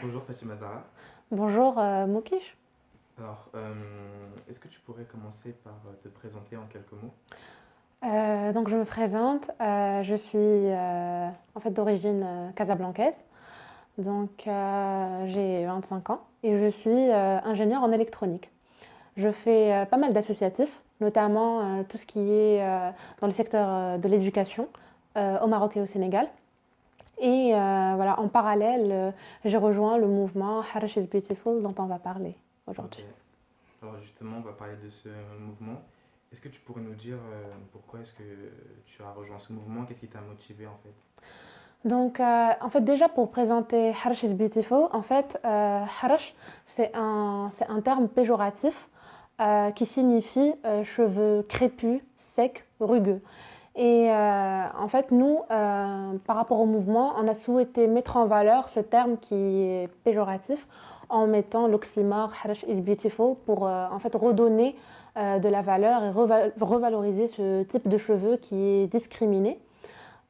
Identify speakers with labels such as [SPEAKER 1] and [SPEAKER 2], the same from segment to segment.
[SPEAKER 1] Bonjour Fatima Zahra.
[SPEAKER 2] Bonjour Mokish.
[SPEAKER 1] Alors, est-ce que tu pourrais commencer par te présenter en quelques mots?
[SPEAKER 2] Donc je me présente, je suis en fait d'origine casablancaise, donc j'ai 25 ans et je suis ingénieure en électronique. Je fais pas mal d'associatifs, notamment tout ce qui est dans le secteur de l'éducation au Maroc et au Sénégal. Et voilà, en parallèle, j'ai rejoint le mouvement Harash is Beautiful dont on va parler
[SPEAKER 1] Ok.
[SPEAKER 2] aujourd'hui.
[SPEAKER 1] Alors justement, on va parler de ce mouvement. Est-ce que tu pourrais nous dire pourquoi est-ce que tu as rejoint ce mouvement? Qu'est-ce qui t'a motivé en fait?
[SPEAKER 2] Donc, en fait, déjà pour présenter Harash is Beautiful, en fait, Harash, c'est un terme péjoratif qui signifie cheveux crépus, secs, rugueux. Et en fait, nous, par rapport au mouvement, on a souhaité mettre en valeur ce terme qui est péjoratif en mettant l'oxymore Harash is Beautiful pour en fait redonner de la valeur et revaloriser ce type de cheveux qui est discriminé.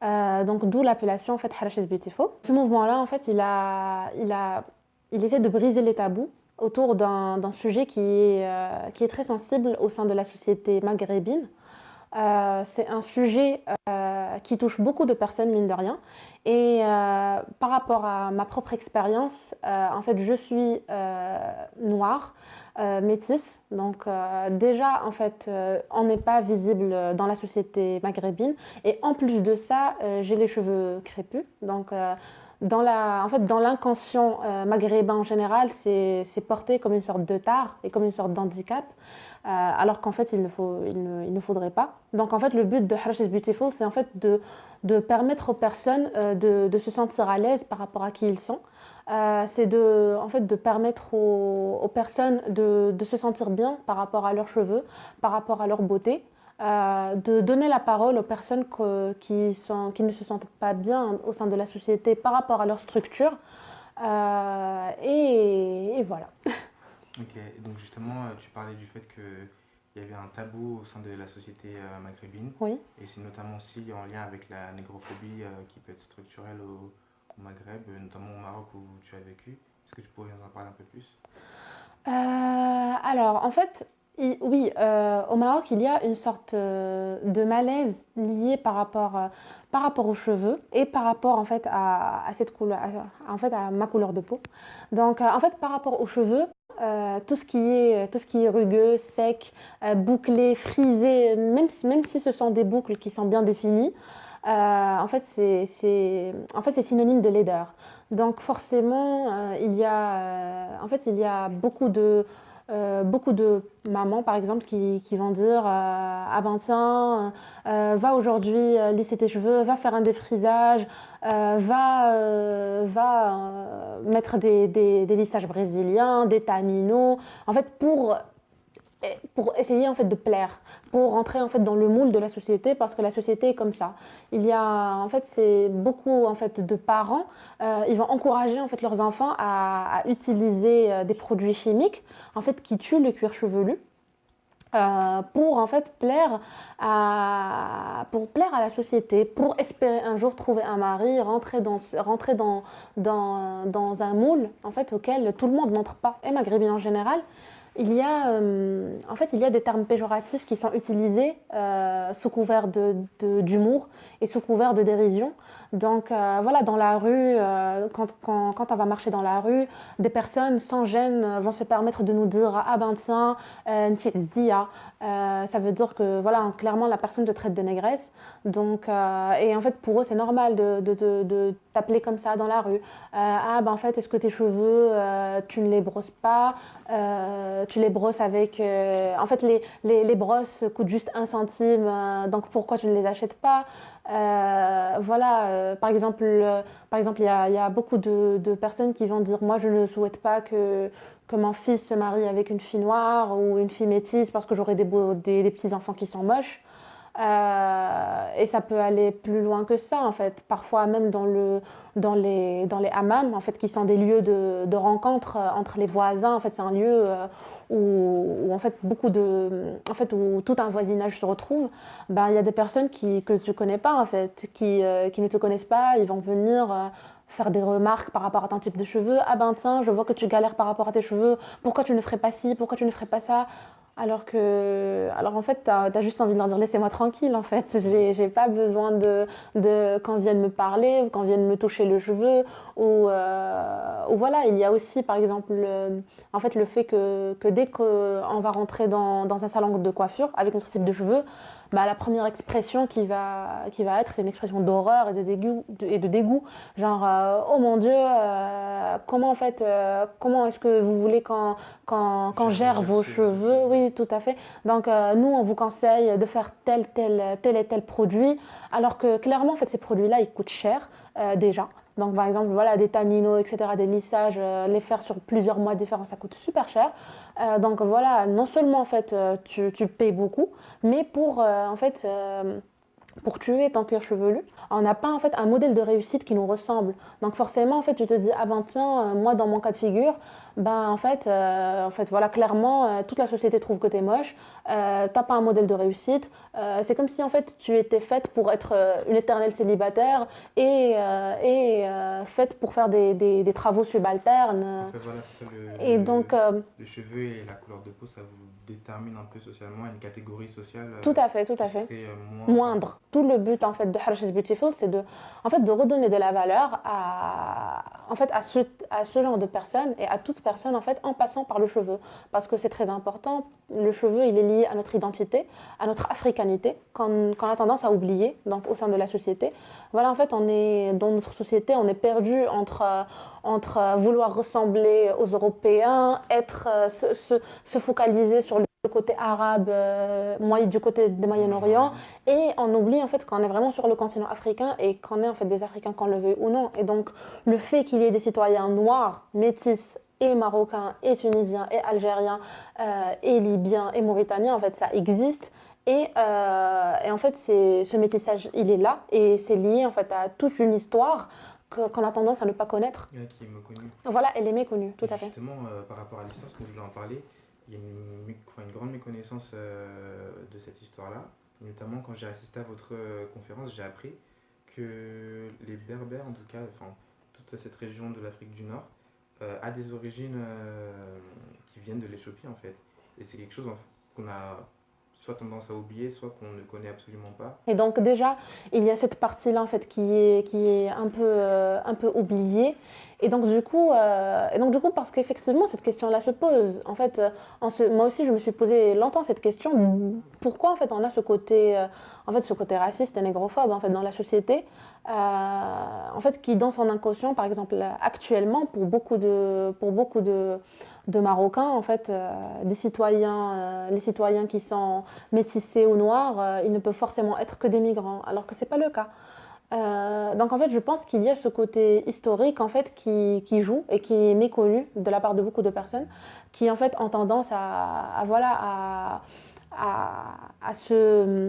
[SPEAKER 2] Donc d'où l'appellation en fait Harash is Beautiful. Ce mouvement-là, en fait, il essaie de briser les tabous autour d'un sujet qui est très sensible au sein de la société maghrébine. C'est un sujet qui touche beaucoup de personnes, mine de rien. Et par rapport à ma propre expérience, en fait, je suis noire, métisse. Donc déjà, en fait, on n'est pas visible dans la société maghrébine. Et en plus de ça, j'ai les cheveux crépus. Donc en fait, dans l'inconscient maghrébin en général, c'est porté comme une sorte de tare et comme une sorte d'handicap, alors qu'en fait, il ne faudrait pas. Donc, en fait, le but de Harash is Beautiful, c'est en fait de permettre aux personnes de se sentir à l'aise par rapport à qui ils sont. C'est en fait, de permettre aux personnes de se sentir bien par rapport à leurs cheveux, par rapport à leur beauté. De donner la parole aux personnes qui ne se sentent pas bien au sein de la société par rapport à leur structure. Et voilà.
[SPEAKER 1] Ok, donc justement, tu parlais du fait qu'il y avait un tabou au sein de la société maghrébine,
[SPEAKER 2] Oui.
[SPEAKER 1] et c'est notamment aussi en lien avec la négrophobie qui peut être structurelle au Maghreb, notamment au Maroc où tu as vécu. Est-ce que tu pourrais nous en parler un peu plus?
[SPEAKER 2] Alors, en fait, oui, au Maroc, il y a une sorte de malaise lié par rapport aux cheveux et par rapport en fait à cette couleur, en fait à ma couleur de peau. Donc, en fait, par rapport aux cheveux, tout ce qui est rugueux, sec, bouclé, frisé, même si ce sont des boucles qui sont bien définies, en fait, en fait, c'est synonyme de laideur. Donc forcément, en fait, il y a beaucoup de mamans, par exemple, qui vont dire ah ben tiens, va aujourd'hui lisser tes cheveux, va faire un défrisage, mettre des lissages brésiliens, des taninos, en fait, pour essayer en fait de plaire, pour rentrer en fait dans le moule de la société parce que la société est comme ça. Il y a en fait c'est beaucoup en fait de parents, ils vont encourager en fait leurs enfants à utiliser des produits chimiques en fait qui tuent le cuir chevelu. Pour en fait pour plaire à la société, pour espérer un jour trouver un mari, rentrer dans un moule en fait auquel tout le monde n'entre pas. Et maghrébin en général, en fait, il y a des termes péjoratifs qui sont utilisés sous couvert d'humour et sous couvert de dérision. Donc voilà, dans la rue, quand on va marcher dans la rue, des personnes sans gêne vont se permettre de nous dire ah ben tiens, Zia. Ça veut dire que voilà, clairement la personne te traite de négresse. Donc, et en fait, pour eux, c'est normal de t'appeler comme ça dans la rue. Ah ben en fait, est-ce que tes cheveux, tu ne les brosses pas? Tu les brosses avec. En fait, les brosses coûtent juste 1 centime, donc pourquoi tu ne les achètes pas? Voilà, par exemple, il y a beaucoup de personnes qui vont dire moi, je ne souhaite pas que mon fils se marie avec une fille noire ou une fille métisse parce que j'aurai des petits enfants qui sont moches. Et ça peut aller plus loin que ça, en fait. Parfois même dans les hammams, en fait, qui sont des lieux de rencontre entre les voisins. En fait, c'est un lieu en fait, en fait, où tout un voisinage se retrouve. Ben, il y a des personnes que tu ne connais pas, en fait, qui ne te connaissent pas. Ils vont venir faire des remarques par rapport à ton type de cheveux. Ah ben tiens, je vois que tu galères par rapport à tes cheveux. Pourquoi tu ne ferais pas ci? Pourquoi tu ne ferais pas ça? Alors en fait, t'as juste envie de leur dire laissez-moi tranquille en fait. J'ai pas besoin qu'on vienne me parler, qu'on vienne me toucher le cheveu ou voilà. Il y a aussi par exemple en fait le fait que dès qu'on va rentrer dans un salon de coiffure avec notre type de cheveux, bah, la première expression qui va être, c'est une expression d'horreur et de dégoût. Genre, oh mon Dieu, comment en fait, comment est-ce que vous voulez qu'on gère vos cheveux? Oui, tout à fait. Donc, nous, on vous conseille de faire tel et tel produit, alors que clairement, en fait, ces produits-là, ils coûtent cher déjà. Donc, par exemple, voilà, des taninos, etc., des lissages, les faire sur plusieurs mois différents, ça coûte super cher. Donc, voilà, non seulement, en fait, tu payes beaucoup, mais en fait, pour tuer ton cuir chevelu, on n'a pas en fait un modèle de réussite qui nous ressemble. Donc forcément, en fait, tu te dis ah ben tiens, moi dans mon cas de figure, ben en fait voilà clairement toute la société trouve que t'es moche, t'as pas un modèle de réussite. C'est comme si en fait tu étais faite pour être une éternelle célibataire et faite pour faire des travaux
[SPEAKER 1] En
[SPEAKER 2] subalternes.
[SPEAKER 1] fait, voilà, c'est ça
[SPEAKER 2] Et donc
[SPEAKER 1] le cheveu et la couleur de peau, ça vous détermine un peu socialement une catégorie sociale
[SPEAKER 2] tout à fait, tout
[SPEAKER 1] qui
[SPEAKER 2] à fait.
[SPEAKER 1] serait moins. Enfin,
[SPEAKER 2] Moindre. Tout le but en fait de Harsh is Beautiful, c'est en fait, de redonner de la valeur en fait, à ce genre de personnes et à toute personne en fait en passant par le cheveu. Parce que c'est très important. Le cheveu, il est lié à notre identité, à notre africanité, qu'on a tendance à oublier donc, au sein de la société. Voilà, en fait, dans notre société, on est perdu entre vouloir ressembler aux Européens, se focaliser sur le côté arabe, du côté du Moyen-Orient, et on oublie en fait qu'on est vraiment sur le continent africain et qu'on est en fait des Africains qu'on le veuille ou non. Et donc le fait qu'il y ait des citoyens noirs, métis et marocains et tunisiens et algériens et libyens et mauritaniens, en fait ça existe. Et en fait ce métissage il est là et c'est lié en fait à toute une histoire qu'on a tendance à ne pas connaître.
[SPEAKER 1] qui est méconnu.
[SPEAKER 2] Voilà, elle est méconnue, tout à fait.
[SPEAKER 1] Justement, par rapport à l'histoire, ce que je voulais en parler, il y a une grande méconnaissance de cette histoire-là. Notamment quand j'ai assisté à votre conférence, j'ai appris que les Berbères, en tout cas, enfin, toute cette région de l'Afrique du Nord, a des origines qui viennent de l'Éthiopie en fait. Et c'est quelque chose qu'on a soit tendance à oublier, soit qu'on ne connaît absolument pas.
[SPEAKER 2] Et donc déjà, il y a cette partie-là en fait qui est un peu oubliée. Et donc du coup, parce qu'effectivement cette question-là se pose. En fait, moi aussi je me suis posé longtemps cette question. Pourquoi en fait on a ce côté raciste et négrophobe en fait dans la société, en fait qui dans son inconscient, par exemple actuellement pour beaucoup de Marocains, en fait, les citoyens qui sont métissés ou noirs, ils ne peuvent forcément être que des migrants, alors que ce n'est pas le cas. Donc en fait, je pense qu'il y a ce côté historique en fait qui joue et qui est méconnu de la part de beaucoup de personnes qui en fait ont tendance voilà à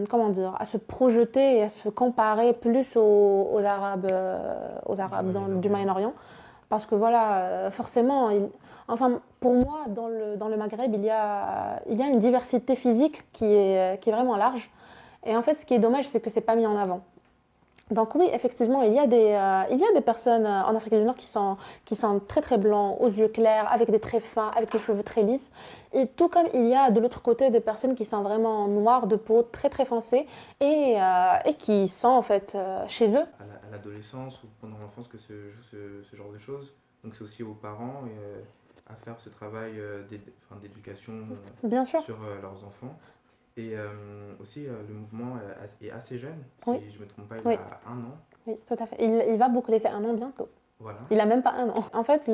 [SPEAKER 2] comment dire, à se projeter et à se comparer plus aux Arabes du Moyen-Orient. Parce que voilà, forcément, enfin, pour moi, dans le Maghreb, il y a une diversité physique qui est vraiment large. Et en fait, ce qui est dommage, c'est que c'est pas mis en avant. Donc oui, effectivement, il y a des personnes en Afrique du Nord qui sont très très blancs, aux yeux clairs, avec des traits fins, avec des cheveux très lisses. Et tout comme il y a de l'autre côté des personnes qui sont vraiment noires de peau, très très foncées, et qui sont en fait chez eux.
[SPEAKER 1] À l'adolescence ou pendant l'enfance que se joue ce genre de choses. Donc c'est aussi aux parents à faire ce travail d'éducation
[SPEAKER 2] Bien sûr,
[SPEAKER 1] sur leurs enfants. Et aussi, le mouvement est assez jeune,
[SPEAKER 2] oui,
[SPEAKER 1] si je ne me trompe pas, il
[SPEAKER 2] oui,
[SPEAKER 1] a 1 an.
[SPEAKER 2] oui, tout à fait. Il va boucler ses 1 an bientôt.
[SPEAKER 1] Voilà.
[SPEAKER 2] Il a même pas 1 an. En fait,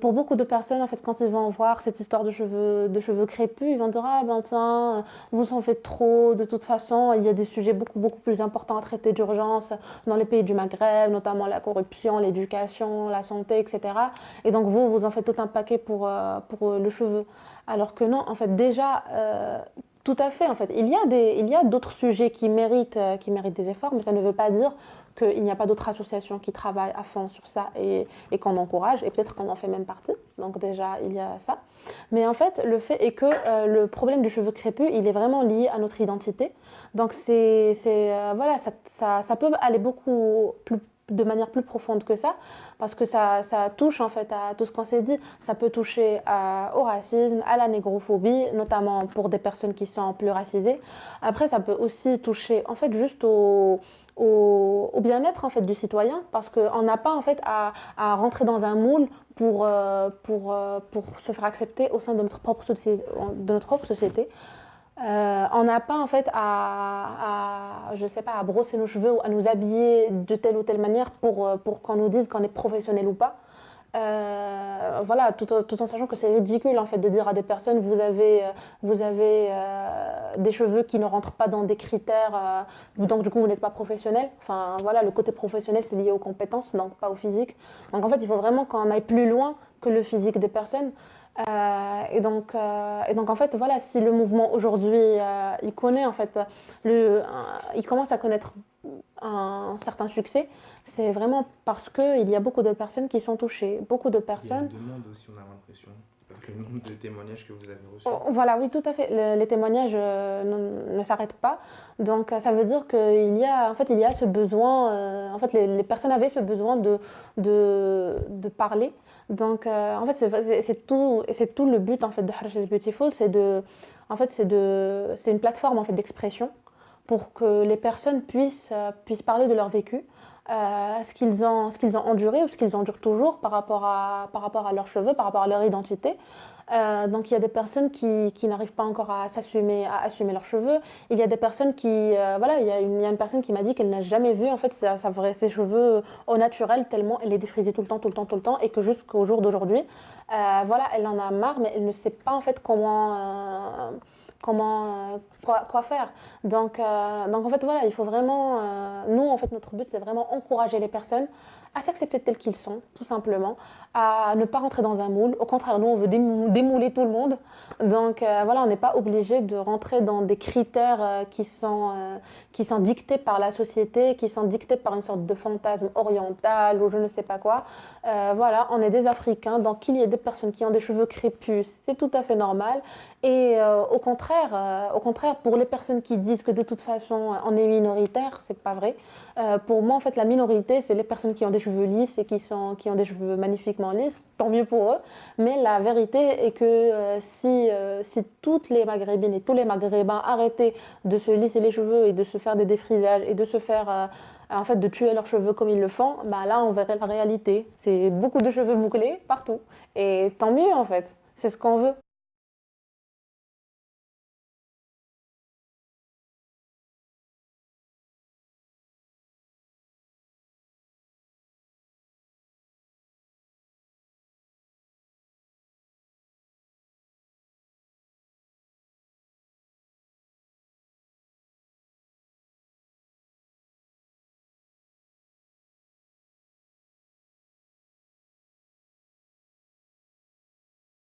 [SPEAKER 2] pour beaucoup de personnes, en fait, quand ils vont voir cette histoire de cheveux crépus, ils vont dire ah ben tiens, vous en faites trop. De toute façon, il y a des sujets beaucoup beaucoup plus importants à traiter d'urgence dans les pays du Maghreb, notamment la corruption, l'éducation, la santé, etc. Et donc vous en faites tout un paquet pour le cheveu. Alors que non, en fait, déjà, Tout à fait, en fait. Il y a d'autres sujets qui méritent des efforts, mais ça ne veut pas dire qu'il n'y a pas d'autres associations qui travaillent à fond sur ça et qu'on encourage, et peut-être qu'on en fait même partie. Donc déjà, il y a ça. Mais en fait, le fait est que le problème du cheveu crépus, il est vraiment lié à notre identité. Donc voilà, ça peut aller beaucoup plus, de manière plus profonde que ça, parce que ça touche en fait à tout ce qu'on s'est dit. Ça peut toucher au racisme, à la négrophobie, notamment pour des personnes qui sont plus racisées. Après, ça peut aussi toucher en fait juste au bien-être en fait du citoyen, parce qu'on n'a pas en fait à rentrer dans un moule pour se faire accepter au sein de notre propre société. On n'a pas en fait je sais pas, à brosser nos cheveux ou à nous habiller de telle ou telle manière pour qu'on nous dise qu'on est professionnel ou pas. Voilà, tout en sachant que c'est ridicule en fait de dire à des personnes vous avez des cheveux qui ne rentrent pas dans des critères, donc du coup vous n'êtes pas professionnel. Enfin voilà, le côté professionnel c'est lié aux compétences, donc pas au physique. Donc en fait il faut vraiment qu'on aille plus loin que le physique des personnes. Et donc en fait voilà, si le mouvement aujourd'hui il connaît en fait il commence à connaître un certain succès, c'est vraiment parce qu'il y a beaucoup de personnes qui sont touchées, beaucoup de
[SPEAKER 1] Il y a une
[SPEAKER 2] personnes.
[SPEAKER 1] demande aussi, on a l'impression, avec le nombre de témoignages que vous avez reçus.
[SPEAKER 2] Voilà, oui, tout à fait. Les témoignages ne s'arrêtent pas. Donc, ça veut dire en fait, il y a ce besoin. En fait, les personnes avaient ce besoin de parler. Donc, en fait, c'est tout le but en fait de Harsh is Beautiful, en fait, c'est une plateforme en fait d'expression pour que les personnes puissent parler de leur vécu, ce qu'ils ont enduré ou ce qu'ils endurent toujours par rapport à leurs cheveux, par rapport à leur identité. Donc il y a des personnes qui n'arrivent pas encore à assumer leurs cheveux. Il y a des personnes voilà, il y a une personne qui m'a dit qu'elle n'a jamais vu en fait ses cheveux au naturel tellement elle les défrisait tout le temps, tout le temps, tout le temps, et que jusqu'au jour d'aujourd'hui, voilà, elle en a marre, mais elle ne sait pas en fait quoi faire. Donc en fait voilà, il faut vraiment, nous en fait notre but c'est vraiment encourager les personnes à s'accepter tels qu'ils sont, tout simplement, à ne pas rentrer dans un moule. Au contraire, nous, on veut démouler tout le monde. Donc voilà, on n'est pas obligé de rentrer dans des critères qui sont dictés par la société, qui sont dictés par une sorte de fantasme oriental ou je ne sais pas quoi. Voilà, on est des Africains, donc qu'il y ait des personnes qui ont des cheveux crépus, c'est tout à fait normal. Et au contraire, pour les personnes qui disent que de toute façon on est minoritaire, c'est pas vrai. Pour moi, en fait, la minorité, c'est les personnes qui ont des cheveux lisses et qui ont des cheveux magnifiquement lisses. Tant mieux pour eux. Mais la vérité est que si toutes les Maghrébines et tous les Maghrébins arrêtaient de se lisser les cheveux et de se faire des défrisages et de se faire en fait de tuer leurs cheveux comme ils le font, bah là on verrait la réalité. C'est beaucoup de cheveux bouclés partout. Et tant mieux en fait. C'est ce qu'on veut.